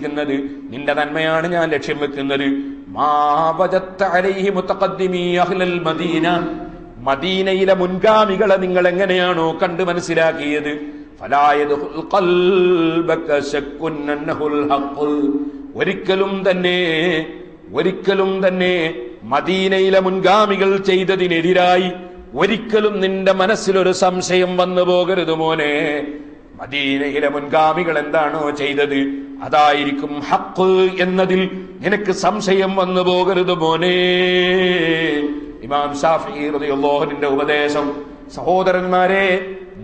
ഉദ്ദേശിക്കുന്നത്, നിന്റെ നന്മയാണ് ഞാൻ ലക്ഷ്യം വെക്കുന്നത്. മാ വജത്ത അലൈഹി മുതഖദ്ദിമീ അഹ്ലൽ മദീന, മദീനയിലെ മുൻഗാമികളെ നിങ്ങൾ എങ്ങനെയാണോ കണ്ട് മനസ്സിലാക്കിയത്, ഫലാ യദ്ഖുൽ ഖൽബക ശക്കുൻ അന്നഹുൽ ഹഖ്, ഒരിക്കലും തന്നെ മദീനയിലെ മുൻഗാമികൾ ചെയ്തതിനെതിരായി ഒരിക്കലും നിന്റെ മനസ്സിലൊരു സംശയം വന്നു പോകരുത് മോനെ. മദീനയിലെ മുൻഗാമികൾ എന്താണോ ചെയ്തത് അതായിരിക്കും ഹഖ് എന്നതിൽ നിനക്ക് സംശയം വന്നു പോകരുത് മോനെ. ഇമാം ശാഫിഈ റളിയല്ലാഹു അൻഹുവിന്റെ ഉപദേശം, സഹോദരന്മാരെ,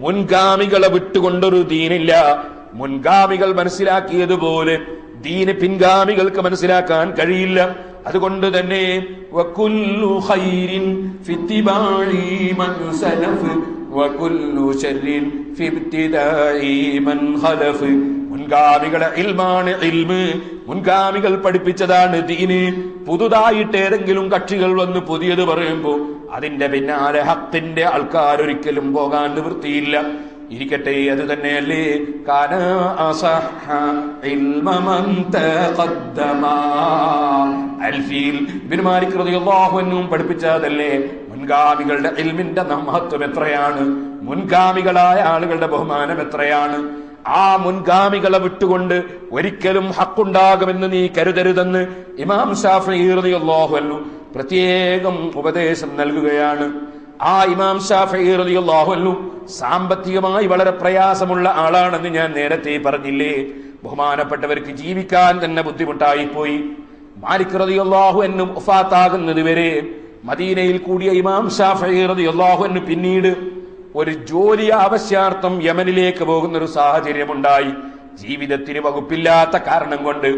മുൻഗാമികളെ വിട്ടുകൊണ്ടൊരു ദീനില്ല. മുൻഗാമികൾ മനസ്സിലാക്കിയതുപോലെ ദീന് പിൻഗാമികൾക്ക് മനസ്സിലാക്കാൻ കഴിയില്ല. അതുകൊണ്ട് തന്നെ വകുല്ലു ഖൈരിൻ ഫിത്തിബാഇ മൻ സലഫ് വകുല്ലു ശർരിൻ ഫിബ്തിദാഇ മൻ ഖലഫ്. മുൻഗാമികളെ ഇൽമാണ് ഇൽമ്, മുൻഗാമികൾ പഠിപ്പിച്ചതാണ് ദീന്. പുതുതായിട്ട് ഏതെങ്കിലും കക്ഷികൾ വന്ന് പുതിയത് പറയുമ്പോൾ അതിന്റെ പിന്നാലെ ഹഖിന്റെ ആൾക്കാരൊരിക്കലും പോകാൻ നിവൃത്തിയില്ല. ഇരിക്കട്ടെ, അത് തന്നെയല്ലേ കാന അസഹ ഇൽമ മൻ തഖദ്ദമ. അൽഫീൽ ഇബ്നു മാലിക് റളിയല്ലാഹു അൻഹു പഠിപ്പിച്ചതല്ലേ മുൻഗാമികളുടെ ഇൽമിന്റെ മഹത്വം എത്രയാണ്, മുൻഗാമികളായ ആളുകളുടെ ബഹുമാനം എത്രയാണ്. ആ മുൻഗാമികളെ വിട്ടുകൊണ്ട് ഒരിക്കലും ഹക്കുണ്ടാകുമെന്ന് നീ കരുതരുതെന്ന് ഇമാം ശാഫിഈ റളിയല്ലാഹു അൻഹു പ്രത്യേകം ഉപദേശം നൽകുകയാണ്. ആ ഇമാം ശാഫിഈ റളിയല്ലാഹു അൻഹു സാമ്പത്തികമായി വളരെ പ്രയാസമുള്ള ആളാണെന്ന് ഞാൻ നേരത്തെ പറഞ്ഞില്ലേ. ബഹുമാനപ്പെട്ടവർക്ക് ജീവിക്കാൻ തന്നെ ബുദ്ധിമുട്ടായി പോയി. മാലിക് റളിയല്ലാഹു അൻഹു വഫാത്താകുന്നത് വരെ മദീനയിൽ കൂടിയ ഇമാം ശാഫിഈ റളിയല്ലാഹു അൻഹു പിന്നീട് ഒരു ജോലി ആവശ്യാർത്ഥം യമനിലേക്ക് പോകുന്ന ഒരു സാഹചര്യമുണ്ടായി. ജീവിതത്തിന് വകുപ്പില്ലാത്ത കാരണം കൊണ്ട്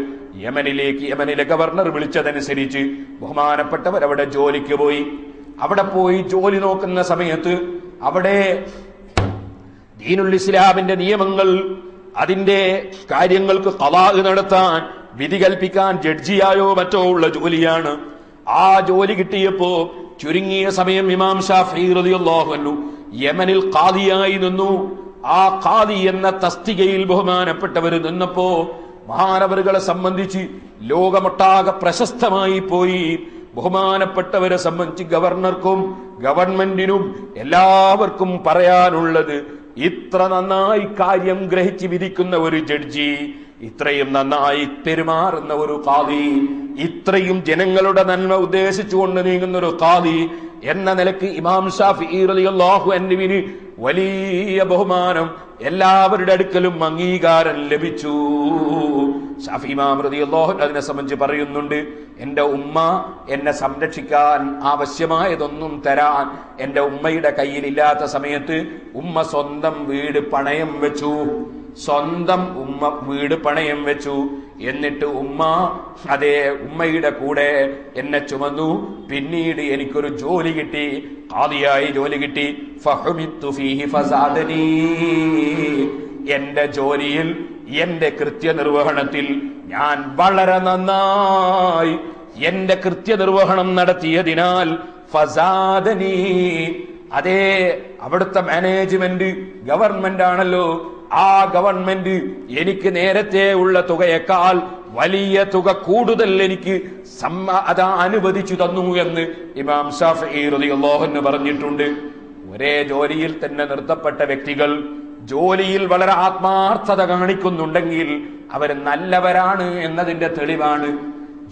യമനിലെ ഗവർണർ വിളിച്ചതനുസരിച്ച് ബഹുമാനപ്പെട്ടവർ അവിടെ ജോലിക്ക് പോയി. അവിടെ പോയി ജോലി നോക്കുന്ന സമയത്ത് അവിടെ ദീനുൽ ഇസ്ലാമിന്റെ നിയമങ്ങൾ, അതിന്റെ കാര്യങ്ങൾക്ക് ഖളാ നടത്താൻ, വിധി കൽപ്പിക്കാൻ ജഡ്ജിയായോ മറ്റോ ഉള്ള ജോലിയാണ്. ആ ജോലി കിട്ടിയപ്പോ ചുരുങ്ങിയ സമയം ഇമാം ശാഫിഈ റളിയല്ലാഹു അൻഹു യമനിൽ ഖാദിയായി നിന്നു. ആ ഖാദി എന്ന തസ്തികയിൽ ബഹുമാനപ്പെട്ടവർ നിന്നപ്പോ മഹാനവറുകളെ സംബന്ധിച്ച് ലോകമൊട്ടാകെ പ്രശസ്തമായി പോയി. ബഹുമാനപ്പെട്ടവരെ സംബന്ധിച്ച് ഗവർണർക്കും ഗവൺമെന്റിനും എല്ലാവർക്കും പറയാനുള്ളത്, ഇത്ര നന്നായി കാര്യം ഗ്രഹിച്ച് വിധിക്കുന്ന ഒരു ജഡ്ജി, ഇത്രയും നന്നായി പെരുമാറുന്ന ഒരു ഖാദി, ഇത്രയും ജനങ്ങളുടെ നന്മ ഉദ്ദേശിച്ചുകൊണ്ട് നീങ്ങുന്ന ഒരു ഖാദി എന്ന നിലയ്ക്ക് ഇമാം ശാഫിഈ റളിയല്ലാഹു അൻഹുവിന് വലിയ ബഹുമാനം, എല്ലാവരുടെ അടുക്കലും അംഗീകാരം ലഭിച്ചു. ഷാഫി ഇമാം റളിയല്ലാഹു അൻഹു അതിനെ സംബന്ധിച്ച് പറയുന്നുണ്ട്, എന്റെ ഉമ്മ എന്നെ സംരക്ഷിക്കാൻ ആവശ്യമായതൊന്നും തരാൻ എന്റെ ഉമ്മയുടെ കയ്യിലില്ലാത്ത സമയത്ത് ഉമ്മ സ്വന്തം വീട് പണയം വെച്ചു. എന്നിട്ട് ഉമ്മ ഉമ്മയുടെ കൂടെ എന്നെ ചുമന്നു. പിന്നീട് എനിക്കൊരു ജോലി കിട്ടി, ഖാദിയായി ജോലി കിട്ടി. ഫഹുമിത്തു ഫീഹി ഫസാദനി. എന്റെ ജോലിയിൽ, എന്റെ കൃത്യനിർവഹണത്തിൽ ഞാൻ വളരെ നന്നായി എന്റെ കൃത്യനിർവഹണം നടത്തിയതിനാൽ ഫസാദനി, അതേ അവിടുത്തെ മാനേജ്മെന്റ് ഗവൺമെന്റ് ആണല്ലോ, ആ ഗവൺമെന്റ് എനിക്ക് നേരത്തെ ഉള്ള തുകയേക്കാൾ വലിയ തുക കൂടുതൽ എനിക്ക് അനുവദിച്ചു തന്നു എന്ന് ഇമാം ശാഫിഈ റളിയല്ലാഹു അൻഹു പറഞ്ഞിട്ടുണ്ട്. ഒരേ ജോലിയിൽ തന്നെ നിർത്തപ്പെട്ട വ്യക്തികൾ ജോലിയിൽ വളരെ ആത്മാർത്ഥത കാണിക്കുന്നുണ്ടെങ്കിൽ അവർ നല്ലവരാണ് എന്നതിന്റെ തെളിവാണ്.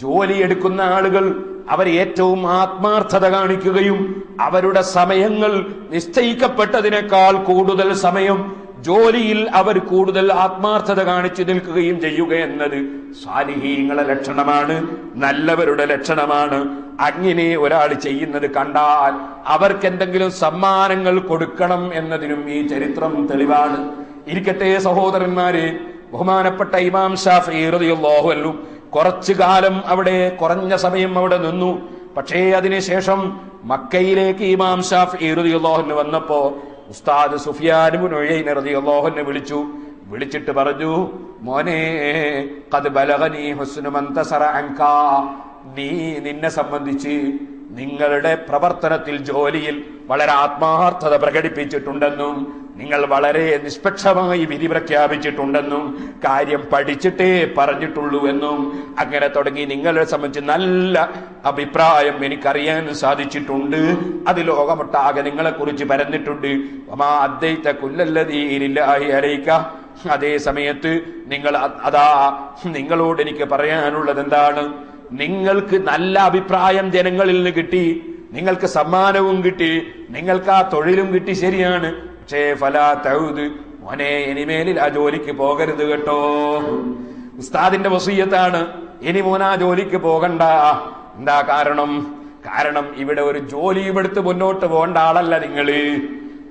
ജോലിയെടുക്കുന്ന ആളുകൾ അവർ ഏറ്റവും ആത്മാർത്ഥത കാണിക്കുകയും അവരുടെ സമയങ്ങൾ നിശ്ചയിക്കപ്പെട്ടതിനേക്കാൾ കൂടുതൽ സമയം ജോലിയിൽ അവർ കൂടുതൽ ആത്മാർത്ഥത കാണിച്ചു നിൽക്കുകയും ചെയ്യുക എന്നത് സാലിഹീങ്ങളുടെ ലക്ഷണമാണ്, നല്ലവരുടെ ലക്ഷണമാണ്. അങ്ങനെ ഒരാൾ ചെയ്യുന്നത് കണ്ടാൽ അവർക്ക് എന്തെങ്കിലും സമ്മാനങ്ങൾ കൊടുക്കണം എന്നതിനും ഈ ചരിത്രം തെളിവാണ്. ഇരിക്കട്ടെ സഹോദരന്മാരെ, ബഹുമാനപ്പെട്ട ഇമാം ശാഫിഈ റളിയല്ലാഹു അൻഹു കുറച്ചു കാലം കുറഞ്ഞ സമയം അവിടെ നിന്നു. പക്ഷേ അതിനുശേഷം മക്കയിലേക്ക് ഇമാം ശാഫിഈ റളിയല്ലാഹു അൻഹു വന്നപ്പോ ഉസ്താദ് സുഫിയാൻ ഇബ്നു ഉയൈന റളിയല്ലാഹു അൻഹു വിളിച്ചിട്ട് പറഞ്ഞു, മോനെ ഖദ് ബലഗനി ഹുസ്നു മൻ തസറ അൻക, നിന്നെ സംബന്ധിച്ച് നിങ്ങളുടെ പ്രവർത്തനത്തിൽ ജോലിയിൽ വളരെ ആത്മാർത്ഥത പ്രകടിപ്പിച്ചിട്ടുണ്ടെന്നും നിങ്ങൾ വളരെ നിഷ്പക്ഷമായി വിധി പ്രഖ്യാപിച്ചിട്ടുണ്ടെന്നും കാര്യം പഠിച്ചിട്ടേ പറഞ്ഞിട്ടുള്ളൂ എന്നും അങ്ങനെ തുടങ്ങി നിങ്ങളെ സംബന്ധിച്ച് നല്ല അഭിപ്രായം എനിക്കറിയാൻ സാധിച്ചിട്ടുണ്ട്. അത് ലോകമൊട്ടാകെ നിങ്ങളെ കുറിച്ച് പരന്നിട്ടുണ്ട്. വമാ അദ്ദൈത കുല്ലല്ലദീ ലില്ലാഹി അലൈക. അതേ സമയത്ത് നിങ്ങൾ നിങ്ങളോട് എനിക്ക് പറയാനുള്ളത് എന്താണ്? നിങ്ങൾക്ക് നല്ല അഭിപ്രായം ജനങ്ങളിൽ നിന്ന് കിട്ടി, നിങ്ങൾക്ക് സമ്മാനവും കിട്ടി, നിങ്ങൾക്ക് ആ തൊഴിലും കിട്ടി, ശരിയാണ്. പക്ഷേ ഫലാ തൗദ്, മോനെ ഇനിമേലിൽ ആ ജോലിക്ക് പോകരുത് കേട്ടോ. ഉസ്താദിന്റെ വസിയ്യത്താണ്, ഇനി മോനാ ജോലിക്ക് പോകണ്ട. എന്താ കാരണം? കാരണം ഇവിടെ ഒരു ജോലിയും എടുത്ത് മുന്നോട്ട് പോകേണ്ട ആളല്ല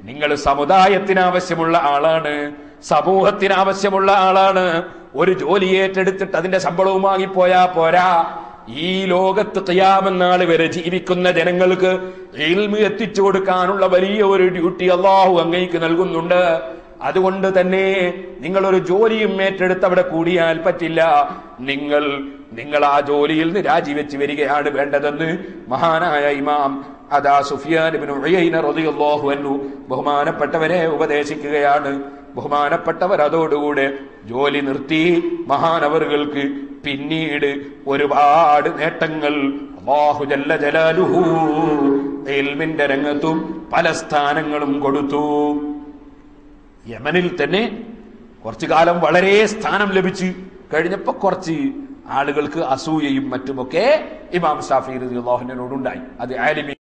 നിങ്ങൾ സമുദായത്തിന് ആവശ്യമുള്ള ആളാണ്, സമൂഹത്തിന് ആവശ്യമുള്ള ആളാണ്. ഒരു ജോലി ഏറ്റെടുത്തിട്ട് അതിന്റെ ശമ്പളവും വാങ്ങിപ്പോയാ പോരാ. ഈ ലോകത്ത് ഖിയാമത്ത് നാൾ വരെ ജീവിക്കുന്ന ജനങ്ങൾക്ക് ഇൽമ് എത്തിച്ചു കൊടുക്കാനുള്ള വലിയ ഒരു ഡ്യൂട്ടി അല്ലാഹു അങ്ങേക്ക് നൽകുന്നുണ്ട്. അതുകൊണ്ട് തന്നെ നിങ്ങളൊരു ജോലിയും ഏറ്റെടുത്ത് അവിടെ കൂടിയാൽ പറ്റില്ല. നിങ്ങൾ ആ ജോലിയിൽ നിന്ന് രാജിവെച്ച് വരികയാണ് വേണ്ടതെന്ന് മഹാനായ ഇമാം സുഫിയാൻ ഇബ്നു ഉയൈന റളിയല്ലാഹു അൻഹു ബഹുമാനപ്പെട്ടവരെ ഉപദേശിക്കുകയാണ്. ബഹുമാനപ്പെട്ടവർ അതോടുകൂടെ ജോലി നിർത്തി. മഹാനവറുകൾക്ക് പിന്നീട് ഒരുപാട് നേട്ടങ്ങൾ അല്ലാഹു ജല്ല ജലാലുഹു ഇൽമിന്റെ രംഗത്തും പല സ്ഥാനങ്ങളും കൊടുത്തു. യമനിൽ തന്നെ കുറച്ചു കാലം വളരെ സ്ഥാനം ലഭിച്ചു കഴിഞ്ഞപ്പോ കുറച്ച് ആളുകൾക്ക് അസൂയയും മറ്റുമൊക്കെ ഇമാം ശാഫിഈ റളിയല്ലാഹു അൻഹുവിനോടുണ്ടായി. അത് ആലിമി